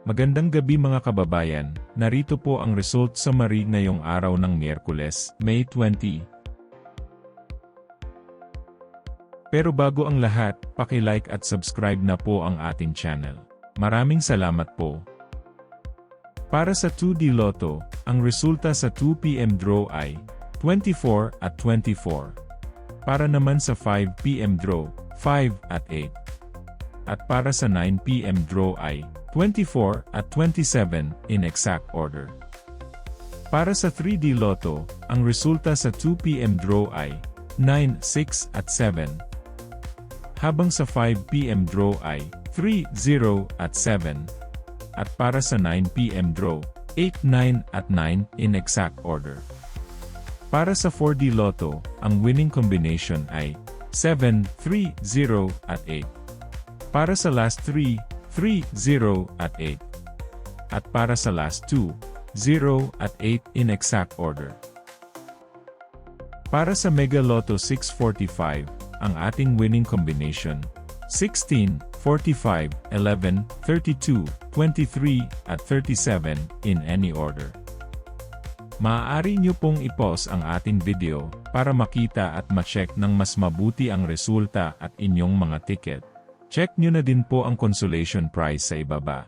Magandang gabi mga kababayan, narito po ang result summary ngayong araw ng Miyerkules, May 20. Pero bago ang lahat, paki-like at subscribe na po ang ating channel. Maraming salamat po. Para sa 2D Lotto, ang resulta sa 2 PM draw ay 24 at 24. Para naman sa 5 PM draw, 5 at 8. At para sa 9 PM draw ay 24 at 27 in exact order. Para sa 3D Lotto, ang resulta sa 2 PM draw ay 9, 6 at 7. Habang sa 5 PM draw ay 3, 0 at 7. At para sa 9 PM draw, 8, 9 at 9 in exact order. Para sa 4D Lotto, ang winning combination ay 7, 3, 0 at 8. Para sa last 3, 3, 0 at 8. At para sa last 2, 0 at 8 in exact order. Para sa Mega Lotto 645, ang ating winning combination, 16, 45, 11, 32, 23, at 37 in any order. Maaari nyo pong i-pause ang ating video para makita at ma-check ng mas mabuti ang resulta at inyong mga ticket. Check nyo na din po ang consolation prize sa ibaba.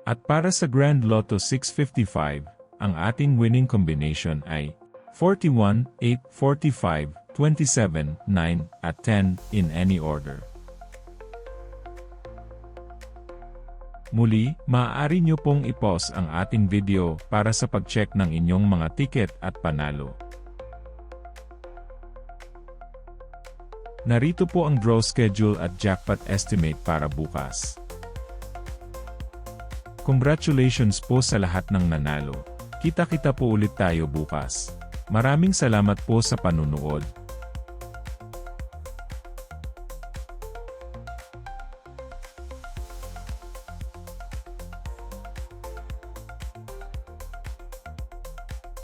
At para sa Grand Lotto 655, ang ating winning combination ay 41, 8, 45, 27, 9, at 10 in any order. Muli, maaari nyo pong i-pause ang ating video para sa pag-check ng inyong mga ticket at panalo. Narito po ang draw schedule at jackpot estimate para bukas. Congratulations po sa lahat ng nanalo. Kita-kita po ulit tayo bukas. Maraming salamat po sa panunood.